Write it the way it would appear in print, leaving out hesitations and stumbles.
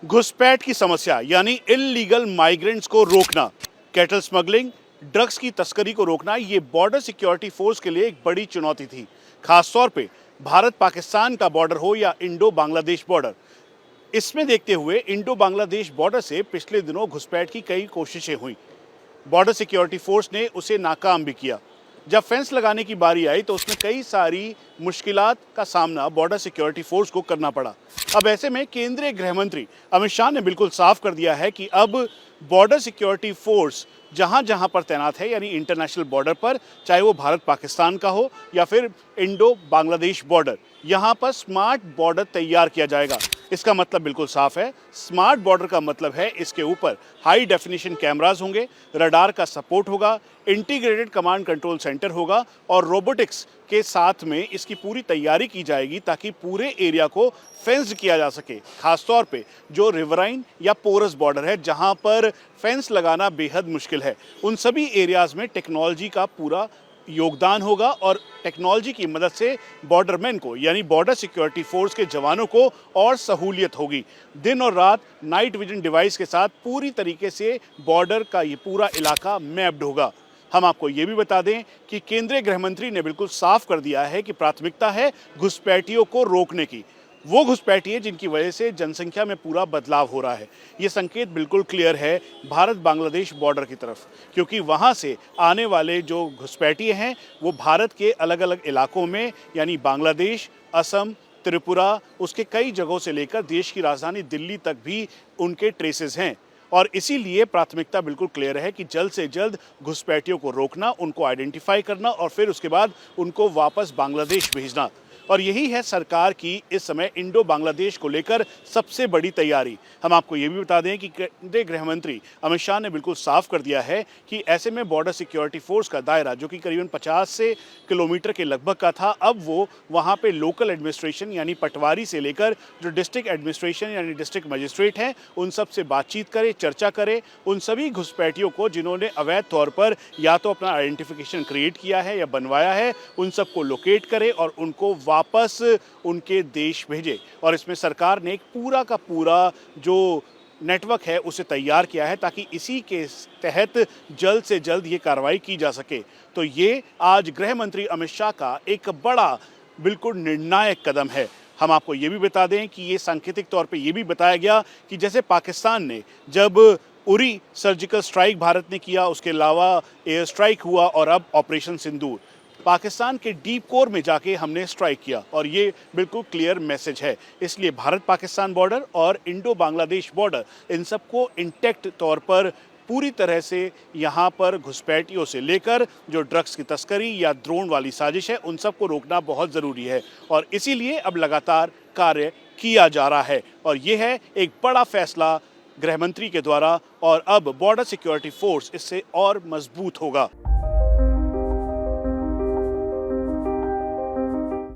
घुसपैठ की समस्या यानी इल्लीगल माइग्रेंट्स को रोकना, कैटल स्मगलिंग, ड्रग्स की तस्करी को रोकना, ये बॉर्डर सिक्योरिटी फोर्स के लिए एक बड़ी चुनौती थी। खासतौर पे भारत पाकिस्तान का बॉर्डर हो या इंडो बांग्लादेश बॉर्डर। इसमें देखते हुए इंडो बांग्लादेश बॉर्डर से पिछले दिनों घुसपैठ की कई कोशिशें हुई। बॉर्डर सिक्योरिटी फोर्स ने उसे नाकाम भी किया। जब फेंस लगाने की बारी आई तो उसमें कई सारी मुश्किलात का सामना बॉर्डर सिक्योरिटी फोर्स को करना पड़ा। अब ऐसे में केंद्रीय गृह मंत्री अमित शाह ने बिल्कुल साफ कर दिया है कि अब बॉर्डर सिक्योरिटी फोर्स जहां जहां पर तैनात है, यानी इंटरनेशनल बॉर्डर पर, चाहे वो भारत पाकिस्तान का हो या फिर इंडो बांग्लादेश बॉर्डर, यहां पर स्मार्ट बॉर्डर तैयार किया जाएगा। इसका मतलब बिल्कुल साफ है। स्मार्ट बॉर्डर का मतलब है इसके ऊपर हाई डेफिनेशन कैमरास होंगे, रडार का सपोर्ट होगा, इंटीग्रेटेड कमांड कंट्रोल सेंटर होगा और रोबोटिक्स के साथ में इसकी पूरी तैयारी की जाएगी ताकि पूरे एरिया को फेंस्ड किया जा सके। खासतौर पे जो रिवराइन या पोरस बॉर्डर है जहां पर फेंस लगाना बेहद मुश्किल है, उन सभी एरियाज में टेक्नोलॉजी का पूरा योगदान होगा और टेक्नोलॉजी की मदद से बॉर्डरमैन को यानी बॉर्डर सिक्योरिटी फोर्स के जवानों को और सहूलियत होगी। दिन और रात नाइट विजन डिवाइस के साथ पूरी तरीके से बॉर्डर का ये पूरा इलाका मैप्ड होगा। हम आपको ये भी बता दें कि केंद्रीय गृह मंत्री ने बिल्कुल साफ कर दिया है कि प्राथमिकता है घुसपैठियों को रोकने की। वो घुसपैठिए जिनकी वजह से जनसंख्या में पूरा बदलाव हो रहा है। ये संकेत बिल्कुल क्लियर है भारत बांग्लादेश बॉर्डर की तरफ, क्योंकि वहाँ से आने वाले जो घुसपैठिए हैं वो भारत के अलग अलग इलाकों में यानी बांग्लादेश, असम, त्रिपुरा, उसके कई जगहों से लेकर देश की राजधानी दिल्ली तक भी उनके ट्रेसेस हैं। और इसीलिए प्राथमिकता बिल्कुल क्लियर है कि जल्द से जल्द घुसपैठियों को रोकना, उनको आइडेंटिफाई करना और फिर उसके बाद उनको वापस बांग्लादेश भेजना। और यही है सरकार की इस समय इंडो बांग्लादेश को लेकर सबसे बड़ी तैयारी। हम आपको ये भी बता दें कि केंद्रीय गृह मंत्री अमित शाह ने बिल्कुल साफ कर दिया है कि ऐसे में बॉर्डर सिक्योरिटी फोर्स का दायरा, जो कि करीबन 50 से किलोमीटर के लगभग का था, अब वो वहाँ पे लोकल एडमिनिस्ट्रेशन यानी पटवारी से लेकर जो डिस्ट्रिक्ट एडमिनिस्ट्रेशन यानी डिस्ट्रिक्ट मजिस्ट्रेट हैं, उन सब से बातचीत करे, चर्चा करे। उन सभी घुसपैठियों को जिन्होंने अवैध तौर पर या तो अपना आइडेंटिफिकेशन क्रिएट किया है या बनवाया है, उन सबको लोकेट करे और उनको वापस उनके देश भेजे। और इसमें सरकार ने एक पूरा का पूरा जो नेटवर्क है उसे तैयार किया है ताकि इसी के तहत जल्द से जल्द ये कार्रवाई की जा सके। तो ये आज गृह मंत्री अमित शाह का एक बड़ा बिल्कुल निर्णायक कदम है। हम आपको ये भी बता दें कि ये सांकेतिक तौर पे ये भी बताया गया कि जैसे पाकिस्तान ने जब उरी सर्जिकल स्ट्राइक भारत ने किया, उसके अलावा एयर स्ट्राइक हुआ और अब ऑपरेशन सिंदूर, पाकिस्तान के डीप कोर में जाके हमने स्ट्राइक किया और ये बिल्कुल क्लियर मैसेज है। इसलिए भारत पाकिस्तान बॉर्डर और इंडो बांग्लादेश बॉर्डर, इन सबको इंटैक्ट तौर पर पूरी तरह से यहाँ पर घुसपैठियों से लेकर जो ड्रग्स की तस्करी या ड्रोन वाली साजिश है, उन सबको रोकना बहुत ज़रूरी है। और इसीलिए अब लगातार कार्य किया जा रहा है और ये है एक बड़ा फैसला गृह मंत्री के द्वारा और अब बॉर्डर सिक्योरिटी फोर्स इससे और मजबूत होगा।